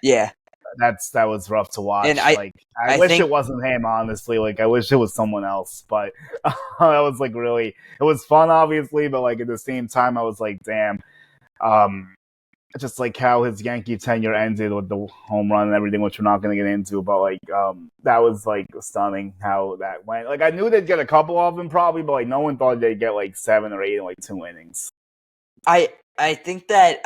yeah, that was rough to watch. And I wish it wasn't him. Honestly, like I wish it was someone else. But that was like really, it was fun, obviously, but like at the same time, I was like, damn. Just like how his Yankee tenure ended with the home run and everything, which we're not going to get into, but like that was like stunning how that went. Like I knew they'd get a couple of them probably, but like no one thought they'd get like 7 or 8 in like 2 innings. I think that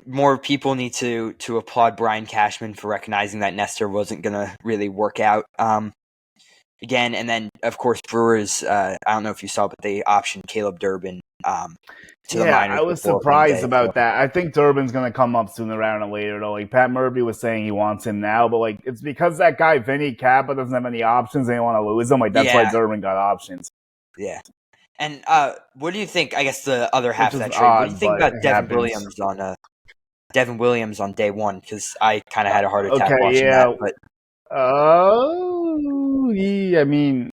more people need to applaud Brian Cashman for recognizing that Nestor wasn't going to really work out again, and then of course Brewers. I don't know if you saw, but they optioned Caleb Durbin. To the minors. I was surprised about that. I think Durbin's going to come up sooner rather than later, though. Like, Pat Murphy was saying he wants him now, but, like, it's because that guy, Vinny Kappa, doesn't have any options. They don't want to lose him. Like, that's why Durbin got options. Yeah. And what do you think, I guess, the other half of that trade? What do you think about Devin Williams on day one? Because I kind of had a heart attack watching that. But I mean,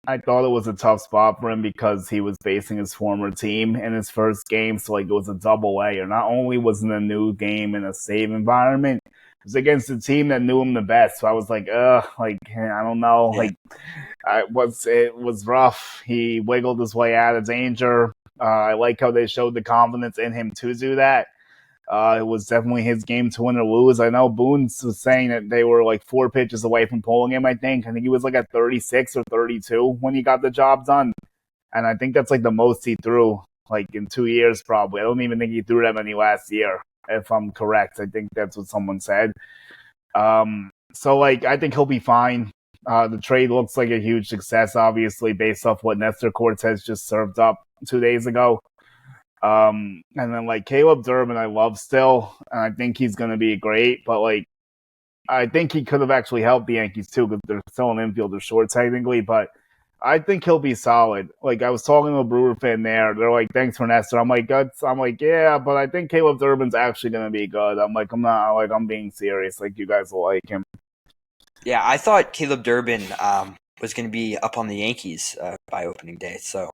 I thought it was a tough spot for him because he was facing his former team in his first game. So, like, it was a double-A. Not only was it a new game in a save environment, it was against a team that knew him the best. So I was like, I don't know. Yeah. Like, it was rough. He wiggled his way out of danger. I like how they showed the confidence in him to do that. It was definitely his game to win or lose. I know Boone was saying that they were like 4 pitches away from pulling him, I think. I think he was like at 36 or 32 when he got the job done. And I think that's like the most he threw like in 2 years probably. I don't even think he threw that many last year, if I'm correct. I think that's what someone said. So like I think he'll be fine. The trade looks like a huge success, obviously, based off what Nestor Cortez just served up 2 days ago. And then like Caleb Durbin, I love still, and I think he's going to be great. But like, I think he could have actually helped the Yankees too because they're still an infielder short technically. But I think he'll be solid. Like I was talking to a Brewer fan there, they're like, "Thanks for Nestor." I'm like, "Yeah," but I think Caleb Durbin's actually going to be good. I'm being serious. Like you guys will like him. Yeah, I thought Caleb Durbin was going to be up on the Yankees by opening day. So.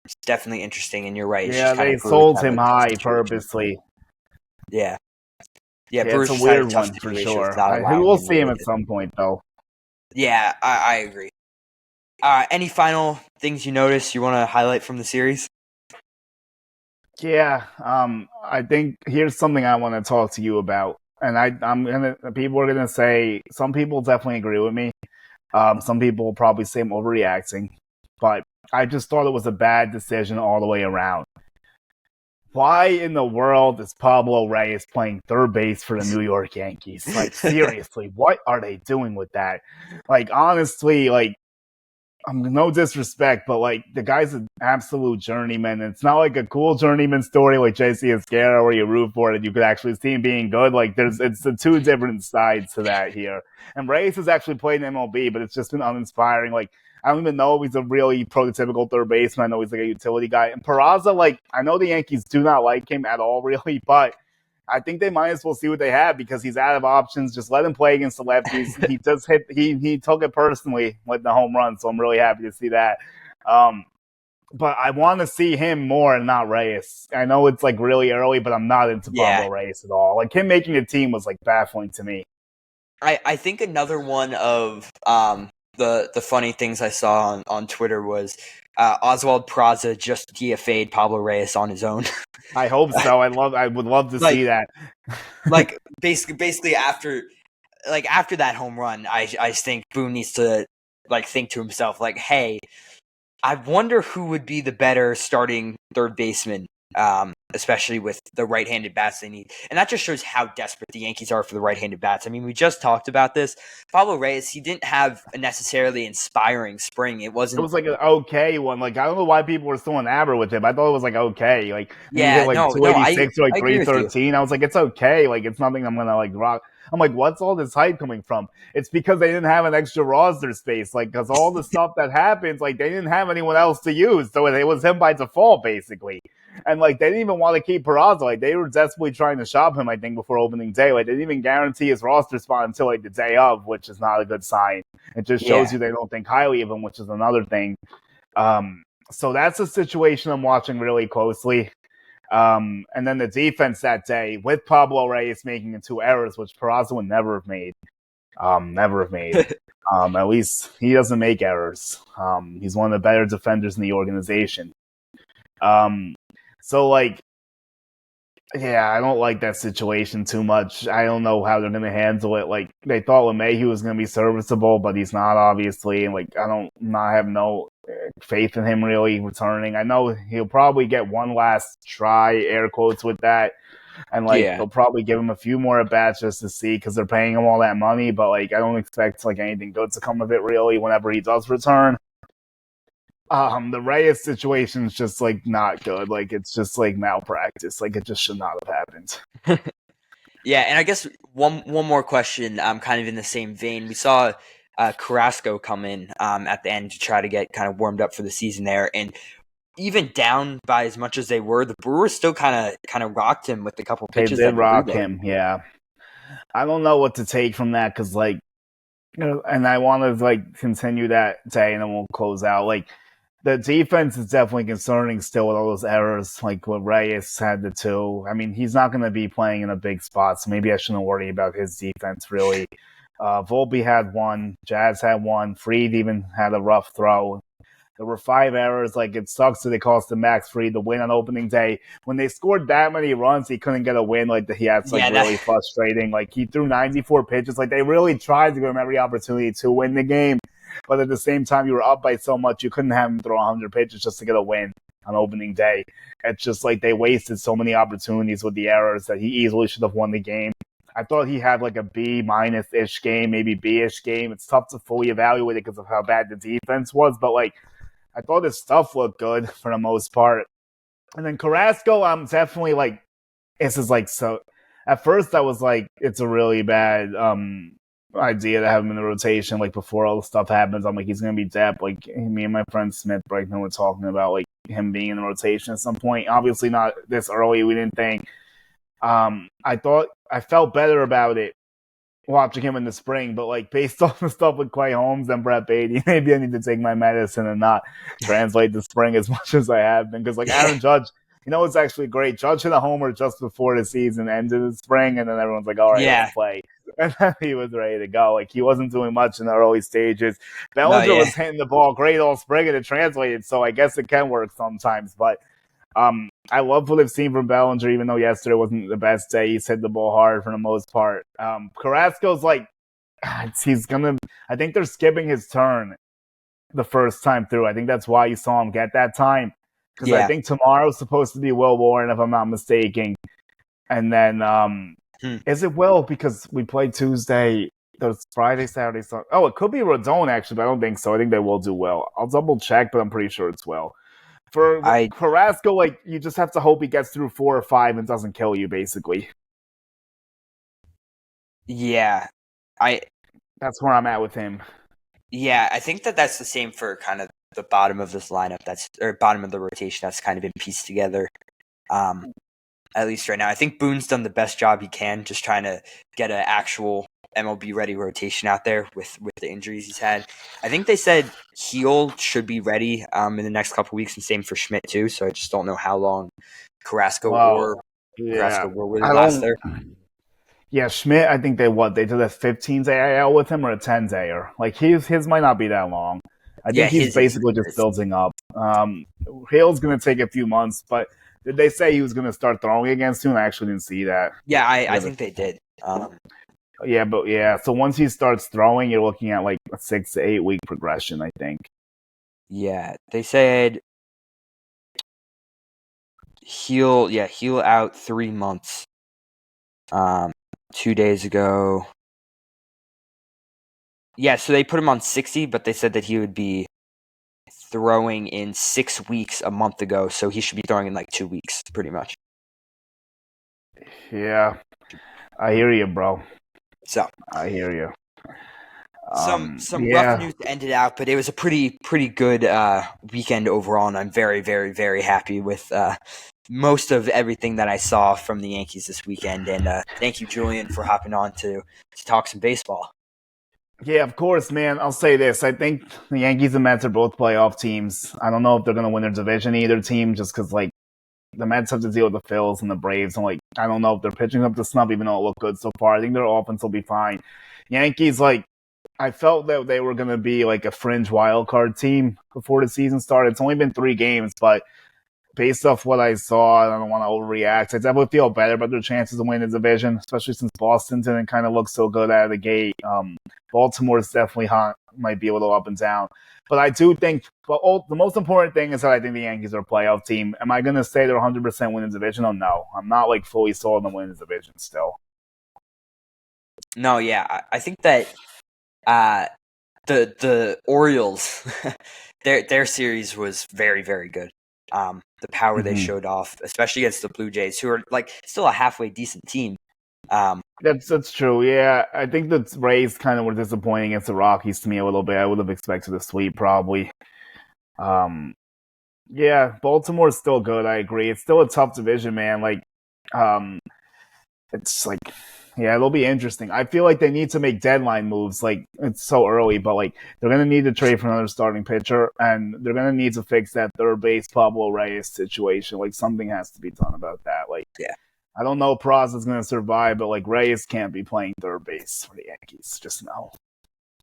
It's definitely interesting, and you're right. Yeah, they sold him high purposely. Yeah. It's a weird one for sure. We'll see him at some point, though. Yeah, I agree. Any final things you noticed you want to highlight from the series? Yeah, I think here's something I want to talk to you about, and people are gonna say some people definitely agree with me. Some people will probably say I'm overreacting, but I just thought it was a bad decision all the way around. Why in the world is Pablo Reyes playing third base for the New York Yankees? Like, seriously, what are they doing with that? Like, honestly, like, no disrespect, but like the guy's an absolute journeyman. It's not like a cool journeyman story like JC Esquera where you root for it and you could actually see him being good. Like it's the 2 different sides to that here. And Reyes has actually played in MLB, but it's just been uninspiring. Like I don't even know if he's a really prototypical third baseman. I know he's like a utility guy. And Peraza, like I know the Yankees do not like him at all, really, but I think they might as well see what they have because he's out of options. Just let him play against the lefties. He just he took it personally with the home run, so I'm really happy to see that. But I want to see him more and not Reyes. I know it's like really early, but I'm not into Pablo Reyes at all. Like him making a team was like baffling to me. I think another one of the funny things I saw on Twitter was Oswald Peraza just DFA'd Pablo Reyes on his own. I hope so. I would love to see that. Like basically after that home run, I think Boone needs to like think to himself like, hey, I wonder who would be the better starting third baseman, especially with the right-handed bats they need. And that just shows how desperate the Yankees are for the right-handed bats. I mean, we just talked about this. Pablo Reyes, he didn't have a necessarily inspiring spring. It It wasn't. was like an okay one. Like, I don't know why people were still enamored with him. I thought it was like okay. Like, and he hit Yeah, like no, I 286 or like agree with you. 313. I was like, it's okay. Like, it's nothing I'm gonna like rock. I'm like, what's all this hype coming from? It's because they didn't have an extra roster space. Like, because all the stuff that happens, like, they didn't have anyone else to use. So it was him by default, basically. And like, they didn't even want to keep Peraza. Like, they were desperately trying to shop him, I think, before opening day. Like, they didn't even guarantee his roster spot until like the day of, which is not a good sign. It just shows Yeah. you they don't think highly of him, which is another thing. So that's a situation I'm watching really closely. And then the defense that day with Pablo Reyes making 2 errors, which Peraza would never have made. Never have made. At least he doesn't make errors. He's one of the better defenders in the organization. So like, yeah, I don't like that situation too much. I don't know how they're going to handle it. Like, they thought LeMahieu was going to be serviceable, but he's not, obviously. And, like, I have no faith in him really returning. I know he'll probably get one last try, air quotes, with that. And, like, Yeah. they'll probably give him a few more at-bats just to see because they're paying him all that money. But, like, I don't expect, like, anything good to come of it, really, whenever he does return. The Reyes situation is just like not good. Like, it's just like malpractice. Like, it just should not have happened. Yeah, and I guess one more question, kind of in the same vein. We saw Carrasco come in at the end to try to get kind of warmed up for the season there, and even down by as much as they were, the Brewers still kind of rocked him with a couple They pitches did that he threw rock there. him, yeah. I don't know what to take from that because, like, and I want to like continue that day, and then we'll close out. Like, the defense is definitely concerning still with all those errors, like what Reyes had the 2. I mean, he's not going to be playing in a big spot, so maybe I shouldn't worry about his defense, really. Volpe had 1. Jazz had 1. Fried even had a rough throw. There were 5 errors. Like, it sucks that they cost Max Fried the win on opening day. When they scored that many runs, he couldn't get a win. Like, that's like really frustrating. Like, he threw 94 pitches. Like, they really tried to give him every opportunity to win the game. But at the same time, you were up by so much, you couldn't have him throw 100 pitches just to get a win on opening day. It's just like they wasted so many opportunities with the errors that he easily should have won the game. I thought he had like a B-ish game, maybe B-ish game. It's tough to fully evaluate it because of how bad the defense was. But, like, I thought his stuff looked good for the most part. And then Carrasco, I'm definitely like, this is like so. At first, I was like, it's a really bad idea to have him in the rotation. Like, before all the stuff happens, I'm like, he's gonna be depth. Like, me and my friend Smith Bregman were talking about like him being in the rotation at some point. Obviously, not this early. We didn't think. I felt better about it watching him in the spring, but like based on the stuff with Clay Holmes and Brett Beatty, maybe I need to take my medicine and not translate the spring as much as I have been. Because like Aaron Judge, it's actually great. Judge hit a homer just before the season ended in spring, and then everyone's like, all right, let's play. And then he was ready to go. Like, he wasn't doing much in the early stages. Bellinger was hitting the ball great all spring, and it translated, so I guess it can work sometimes. But I love what I've seen from Bellinger, even though yesterday wasn't the best day. He's hit the ball hard for the most part. Carrasco's like, I think they're skipping his turn the first time through. I think that's why you saw him get that time. Because I think tomorrow's supposed to be Will Warren, if I'm not mistaken. And then, is it Will? Because we play Tuesday, there's Friday, Saturday, Sunday. Oh, it could be Rodon, actually, but I don't think so. I think they will do Will. I'll double check, but I'm pretty sure it's Will. For Carrasco, like, you just have to hope he gets through 4 or 5 and doesn't kill you, basically. Yeah. That's where I'm at with him. Yeah, I think that's the same for kind of the bottom of this lineup, or bottom of the rotation that's kind of been pieced together, at least right now. I think Boone's done the best job he can, just trying to get an actual MLB-ready rotation out there with the injuries he's had. I think they said Heel should be ready in the next couple weeks, and same for Schmidt too, so I just don't know how long Carrasco will really last there. Yeah, Schmidt, I think they did a 15-day AL with him or a 10-dayer. Like, his might not be that long. I think he's basically just building up. Hale's going to take a few months, but did they say he was going to start throwing again soon? I actually didn't see that. Yeah, I think they did. So once he starts throwing, you're looking at like a 6 to 8 week progression, I think. Yeah, they said heal out 3 months. 2 days ago. Yeah, so they put him on 60, but they said that he would be throwing in 6 weeks a month ago, so he should be throwing in like 2 weeks, pretty much. Yeah, I hear you, bro. So I hear you. some rough Yeah, news to end it out, but it was a pretty good weekend overall, and I'm very, very, very happy with most of everything that I saw from the Yankees this weekend. And thank you, Julian, for hopping on to talk some baseball. yeah, of course, man. I'll say this: I think the Yankees and Mets are both playoff teams. I don't know if they're gonna win their division, either team, just because like the Mets have to deal with the Phils and the Braves, and like I don't know if they're pitching up to snuff, even though it looked good so far. I think their offense will be fine. Yankees, like I felt that they were gonna be like a fringe wild card team before the season started. It's only been 3 games, but based off what I saw, I don't want to overreact. I definitely feel better about their chances of winning the division, especially since Boston didn't kind of look so good out of the gate. Baltimore is definitely hot, might be a little up and down. But I do think, the most important thing is that I think the Yankees are a playoff team. Am I going to say they're 100% winning the division? Oh, no. I'm not like fully sold on winning the division still. No, yeah, I think that the Orioles, their series was very, very good. The power they showed off, especially against the Blue Jays, who are like still a halfway decent team. That's true. Yeah, I think the Rays kind of were disappointing against the Rockies to me a little bit. I would have expected a sweep probably. Yeah, Baltimore's still good. I agree. It's still a tough division, man. Like, it's like, yeah, it'll be interesting. I feel like they need to make deadline moves. Like, it's so early, but like they're gonna need to trade for another starting pitcher, and they're gonna need to fix that third base Pablo Reyes situation. Like, something has to be done about that. Like, Yeah. I don't know if Praz is gonna survive, but like Reyes can't be playing third base for the Yankees. Just no.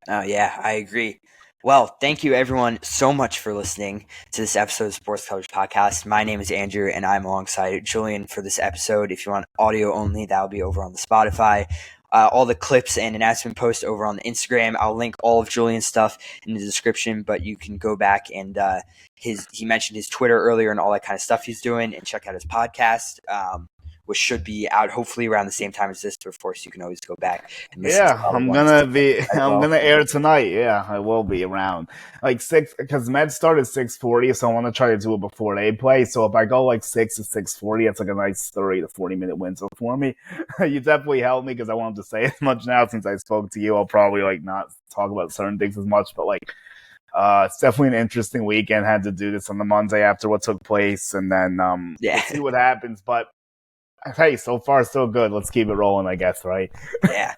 Oh, yeah, I agree. Well, thank you everyone so much for listening to this episode of Sports Coverage Podcast. My name is Andrew, and I'm alongside Julian for this episode. If you want audio only, that'll be over on the Spotify. All the clips and announcement posts over on the Instagram. I'll link all of Julian's stuff in the description, but you can go back and he mentioned his Twitter earlier and all that kind of stuff he's doing, and check out his podcast. Which should be out hopefully around the same time as this. But of course, you can always go back and listen. Yeah, I'm gonna air tonight. Yeah, I will be around like 6 because Mets start at 6:40, so I want to try to do it before they play. So if I go like 6 to 6:40, it's like a nice 30 to 40 minute window for me. You definitely helped me because I won't have to say as much now since I spoke to you. I'll probably like not talk about certain things as much, but like it's definitely an interesting weekend. Had to do this on the Monday after what took place, and then we'll see what happens. But hey, so far so good. Let's keep it rolling, I guess, right? Yeah.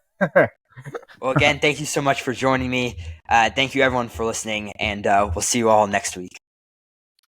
Well, again, thank you so much for joining me. Thank you, everyone, for listening, and we'll see you all next week.